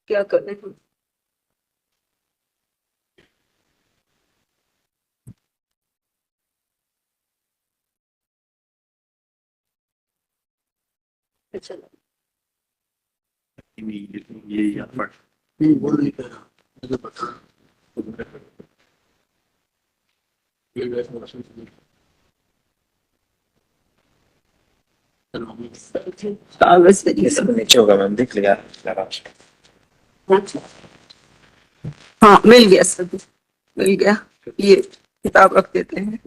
क्या करें हम? चलो ये यहाँ पर बोल नहीं पाया मुझे पता कागज से इसमें नीचे होगा मैम, देख लिया हाँ मिल गया सर, मिल गया। ये किताब रख देते हैं।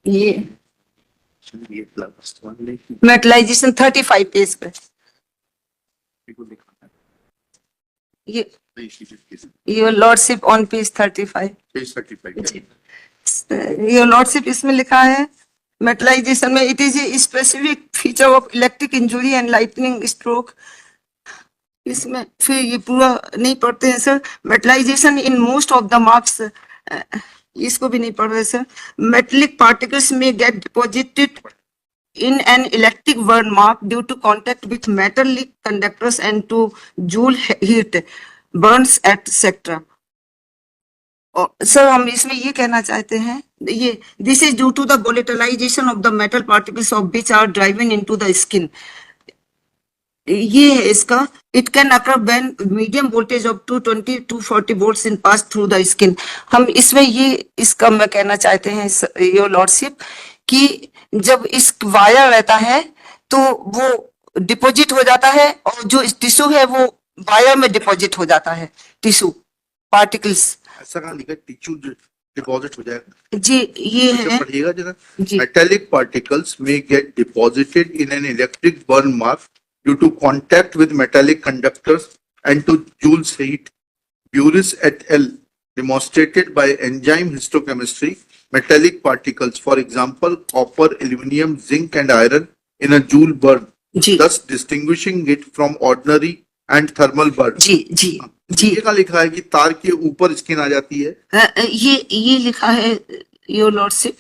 ये ये प्लस वन मेटलाइजेशन 35 पेज पे। ये your lordship on page 35। Page 35 your lordship इसमें लिखा है मेटलाइजेशन में, it is a specific feature of electric injury and lightning stroke. इसमें फिर ये पूरा नहीं पढ़ते हैं sir. Metallisation in most of the marks, इसको भी नहीं पढ़ रहे सर। मेटेलिक पार्टिकल्स में get deposited in an electric burn mark due to contact with metallic conductors and to joule heat burns etc. Sir हम इसमें ये कहना चाहते हैं, ये this is due to the volatilization of the metal particles of which are driving into the skin. ये है इसका। It can occur when medium voltage of 220 to 40 volts in pass through the skin. हम इसमें ये इसका मैं कहना चाहते हैं योर लॉर्डशिप कि जब इस वायर रहता है तो वो डिपॉजिट हो जाता है और जो टिश्यू है वो वायर में डिपॉजिट हो जाता है, टिश्यू पार्टिकल्स। ऐसा कहाँ लिखा टिश्यू डिपॉजिट हो जाएगा? जी ये है, पढ़िएगा जरा। जी metallic particles may get deposited in an electric burn mark due to contact with metallic conductors and to Joule's heat. Buris et al. Demonstrated by enzyme histochemistry metallic particles, for example, copper, aluminum, zinc, and iron, in a Joule burn, जी thus distinguishing it from ordinary and thermal burn. जी जी जी। ये का लिखा है कि तार के ऊपर स्किन आ जाती है। ये लिखा है योर लॉर्डशिप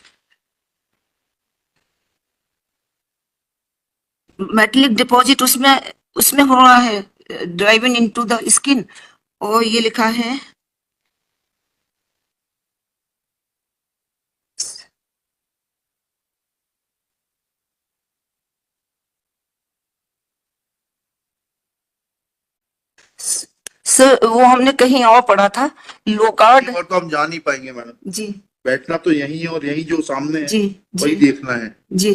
मेटेलिक डिपॉजिट उसमें उसमें हो रहा है ड्राइविंग इनटू द स्किन, और ये लिखा है सर वो हमने कहीं और पढ़ा था लोकार्ड। और तो हम जा नहीं पाएंगे मैडम, जी बैठना तो यही है और यही जो सामने है जी वही जी देखना है। जी।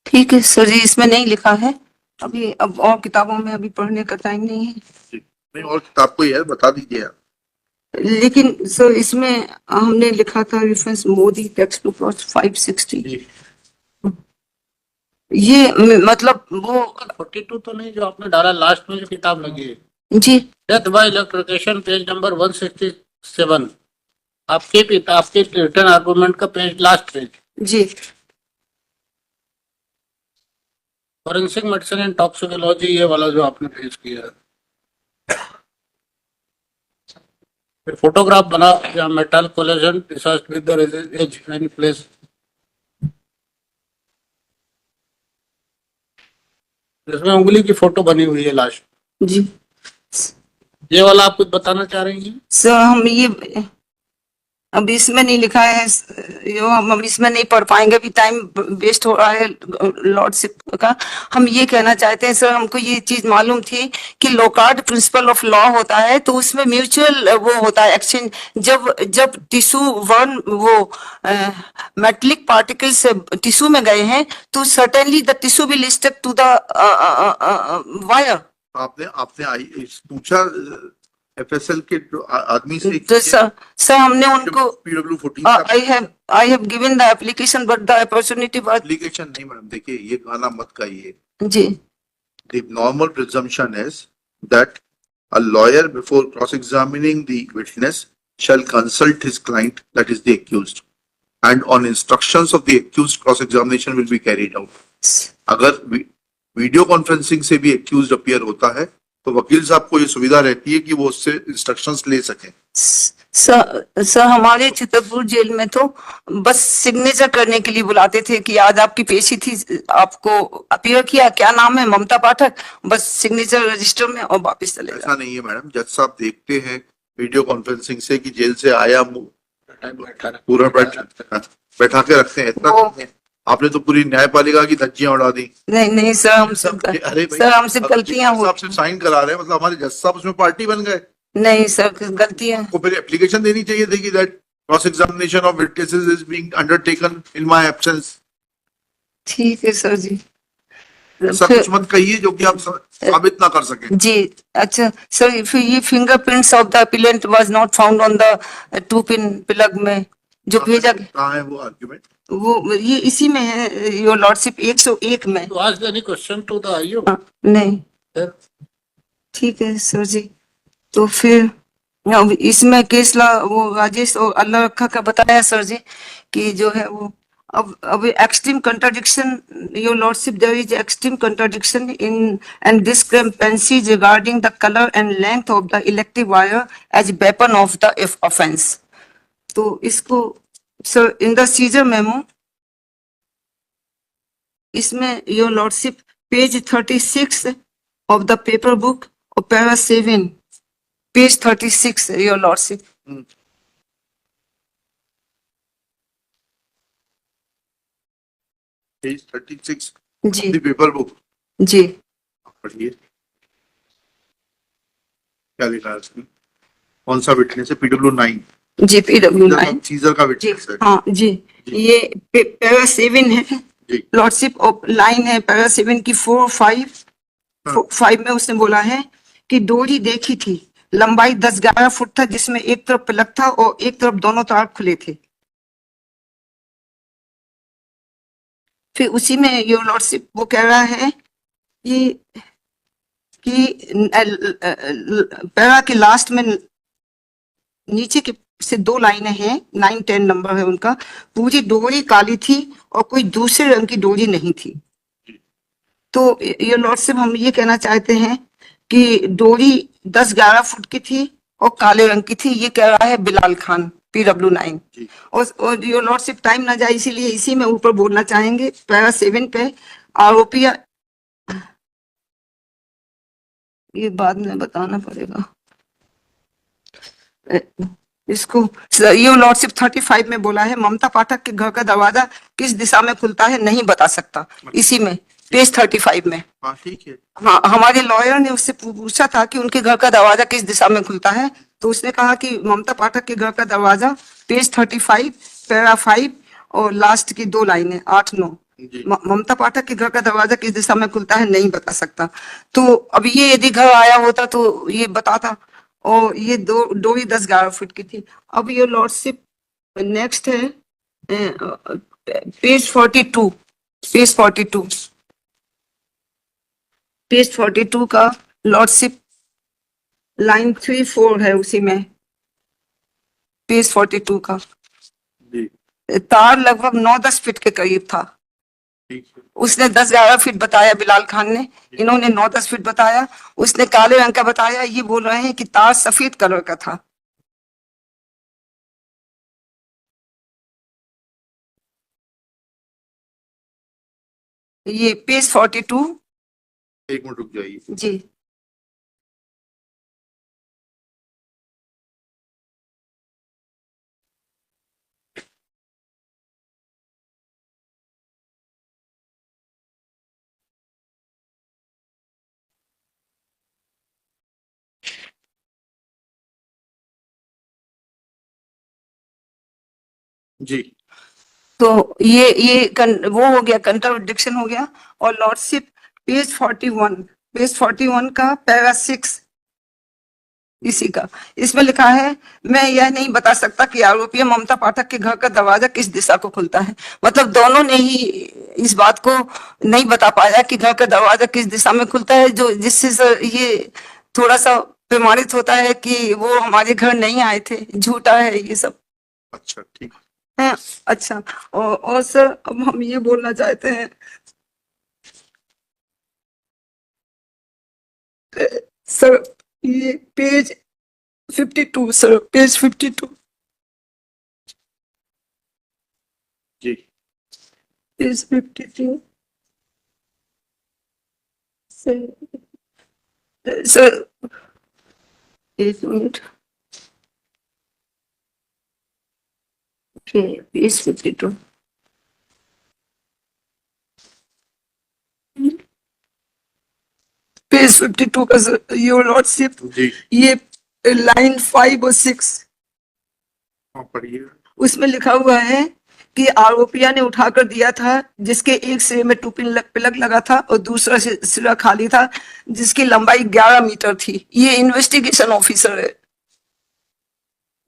ठीक है सर जी, इसमें नहीं लिखा है अभी, अब और किताबों में अभी पढ़ने का टाइम नहीं है। नहीं और किताब को यार बता दीजिए आप। लेकिन सर इसमें हमने लिखा था रेफरेंस मोदी टेक्स्ट बुक 560। ये मतलब वो 42 तो नहीं जो आपने डाला लास्ट में जो किताब लगी है, जी death by electrocution, page number 167, आपके रिटर्न आर्गुमेंट का पेज, लास्ट पेज, जी फॉरेंसिक मेडिसिन एंड टॉक्सिकोलॉजी, ये वाला जो आपने पेश किया है। फिर फोटोग्राफ बना या metal collagen research with the age any place. इसमें उंगली की फोटो बनी हुई है लास्ट। जी ये वाला आप कुछ बताना चाह रही हैं? सर हम ये अब इसमें नहीं लिखा है, यो हम इसमें नहीं पढ़ पाएंगे, अभी टाइम वेस्ट हो रहा है लॉर्डशिप का। हम ये कहना चाहते हैं सर, हमको ये चीज मालूम थी कि लोकार्ड प्रिंसिपल ऑफ लॉ होता है तो उसमें म्यूचुअल वो होता है एक्सचेंज। जब जब टिश्यू वन वो मेटेलिक पार्टिकल्स टिश्यू में गए हैं तो certainly the tissue will stick to the wire. आपने पूछा एफएसएल के आदमी से? तो सर हमने उनको PW 14 I have given the application but the opportunity was application नहीं मैडम, देखिए ये गाना मत गाइए जी। The normal presumption is that a lawyer before cross-examining the witness shall consult his client, that is the accused, and on instructions of the accused cross-examination will be carried out. अगर video conferencing से भी accused appear होता है तो वकील साहब को ये सुविधा रहती है कि वो उससे इंस्ट्रक्शंस ले सकें। सर हमारे छतरपुर जेल में तो बस सिग्नेचर करने के लिए बुलाते थे कि आज आपकी पेशी थी, आपको अपीयर किया, क्या नाम है, ममता पाठक, बस सिग्नेचर रजिस्टर में और वापस चले ऐसा नहीं है मैडम, जज साहब देखते हैं वीडियो कॉन्फ्रेंसिंग से कि जेल से आया पूरा बैठा के रखते हैं, इतना नहीं है। आपने तो पूरी न्यायपालिका की धज्जियां उड़ा दी। नहीं सर, हमसे अरे भाई, सर हमसे अब गलतियां जज हो, साहब से साइन करा रहे हैं, मतलब हमारे जज साहब उसमें पार्टी बन गए। नहीं सर गलतियां, को फिर एप्लीकेशन देनी चाहिए थी कि that cross examination of witnesses is being undertaken in my absence. ठीक है सर जी। ऐसा कुछ मत कहिए जो कि आप साबित ना कर सकें। जी अच्छा सर, फिर ये fingerprints of the appellate was not found on the two pin plug में जो भेजा, कहाँ है वो आर्ग्यूमेंट? वो ये इसी में है योर लॉर्डशिप 101 में। To ask any question to the IO? नहीं Sir, ठीक है सर जी। तो फिर अब इसमें केसला वो राजेश और अल्लाह रखा का बताया सर जी कि जो है वो अब extreme contradiction, your lordship, there is extreme contradiction in and discrepancy regarding the colour and length of the electric wire as weapon of the offence. तो इसको sir in the seizure memo, इसमें your lordship page 36 of the paper book और para 7, page 36 your lordship. Page 36 जी the paper book, जी पढ़िए क्या लिखा है इसमें। कौन सा विटनेस है? PW9 जी, PW9 सीजर का जी, विटनेस है। हाँ जी, ये पैरा 7 है जी लॉर्डशिप, और लाइन है पैरा 7 की 4, 5 में उसने बोला है कि डोरी देखी थी, लंबाई 10-11 फुट था, जिसमें एक तरफ प्लग था और एक तरफ दोनों तार खुले थे। फिर उसी में योर लॉर्डशिप वो कह रहा है कि पैरा के लास्ट में नीचे के से 2 लाइनें हैं, 9-10 नंबर है उनका, पूरी डोरी काली थी और कोई दूसरे रंग की डोरी नहीं थी। तो योर लॉर्डशिप हम ये कहना चाहते हैं कि डोरी 10-11 फुट की थी और काले रंग की थी, ये कह रहा है बिलाल खान PW9। और योर लॉर्डशिप टाइम ना जाए इसीलिए इसी में ऊपर बोलना चाहेंगे, पैरा 7 पे आरोपी, ये बाद में बताना पड़ेगा इसको। योर लॉर्डशिप 35 में बोला है ममता पाठक के घर का दरवाजा किस दिशा में खुलता है नहीं बता सकता, इसी में पेज 35 में। हाँ ठीक है। हाँ, हमारे लॉयर ने उससे पूछा था कि उनके घर का दरवाजा किस दिशा में खुलता है, तो उसने कहा कि ममता पाठक के घर का दरवाजा पेज 35 पैरा 5 और लास्ट की 2 लाइनें 8-9, ममता पाठक के घर का दरवाजा किस दिशा में खुलता है नहीं बता सकता। तो अब ये यदि घर आया होता तो ये बताता, और ये डोरी 10-11 फुट की थी। अब ये लॉर्डशिप नेक्स्ट है पेज 42, पेज 42 का लॉर्डशिप लाइन 3-4 है उसी में, पेज 42 का। जी तार लगभग 9-10 फीट के करीब था, ठीक है। उसने 10-11 फीट बताया बिलाल खान ने, इन्होंने 9-10 फीट बताया, उसने काले रंग का बताया, ये बोल रहे हैं कि तार सफेद कलर का था। ये पेज 42। एक मिनट रुक जाइए। जी जी तो वो हो गया, कंट्राडिक्शन हो गया। और लॉर्डशिप पेज 41 का पैरा 6 इसी का, इसमें लिखा है मैं यह नहीं बता सकता कि आरोपी ममता पाठक के घर का दरवाजा किस दिशा को खुलता है। मतलब दोनों ने ही इस बात को नहीं बता पाया कि घर का दरवाजा किस दिशा में खुलता है, जो जिससे सर ये थोड़ा सा प्रमाणित होता है कि वो हमारे घर नहीं आए थे, झूठा है ये सब अच्छा ठीक है। अच्छा, और सर अब हम ये बोलना चाहते हैं सर ये पेज 52 सर, पेज 52, जी पेज 52 सर, एक मिनट, पेज 52, पेज 52 का सर, योर लॉर्डशिप, जी ये लाइन 5 और 6, हाँ, पढ़िए। उसमें लिखा हुआ है कि आरोपिया ने उठाकर दिया था, जिसके एक सिरे में 2 पिन प्लग लगा था और दूसरा सिरा खाली था, जिसकी लंबाई 11 मीटर थी। ये इन्वेस्टिगेशन ऑफिसर है।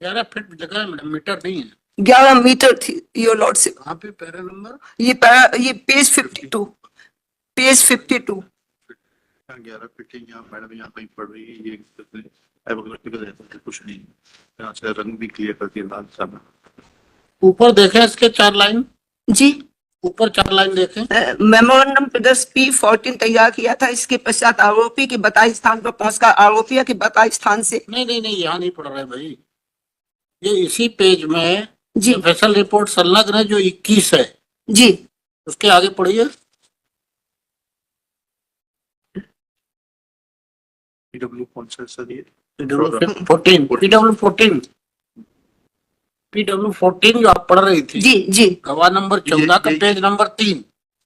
11 फीट जगह है मैडम, मीटर नहीं है। 11 मीटर थी योर लॉर्डशिप। कहाँ पे पैरा नंबर? ये पेज 52, पेज 52। 11 फिटिंग यहाँ मैडम यहाँ कहीं पड़ रही है, ये एवोग्राफिकल है, कुछ नहीं, यहाँ से रंग भी क्लियर करती है लाल सा। ऊपर देखें इसके 4 लाइन, जी, ऊपर 4 लाइन देखें। मेमोरेंडम प्रदर्श P14 तैयार किया था। इसके पश्चात आरोपी के बताए स्थान पर पहुंचकर आरोपिया के बताए स्थान से, नहीं, यहाँ नहीं पढ़ रहे भाई, ये इसी पेज में जी स्पेशल रिपोर्ट संलग्न है जो 21 है, जी, उसके आगे पढ़िए। पीडब्ल्यू कौन सा सर ये? PW14 जो आप पढ़ रही थी, जी जी, गवाह नंबर 14 का ये- पेज नंबर 3।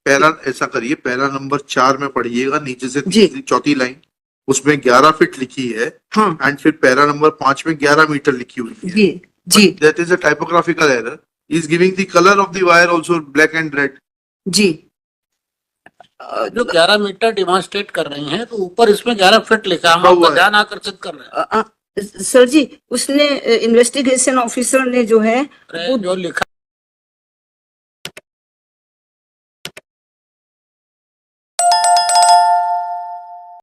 पैरा ऐसा करिए, पैरा नंबर 4 में पढ़िएगा, नीचे से जी। तीसरी चौथी लाइन, उसमें 11 फीट लिखी है हाँ एंड फिर पैरा नंबर 5 में 11 मीटर लिखी हुई है। जी जी that is a typographical error, is giving the colour of the wire also black and red. जी। जो 11 मीटर डिमॉन्स्ट्रेट कर रही हैं, तो ऊपर इसमें 11 फीट लिखा है, हम लिखा हुआ आपका है। ध्यान आकर्षित कर रहे हैं। सर जी, उसने इन्वेस्टिगेशन ऑफिसर ने जो है अरे, जो लिखा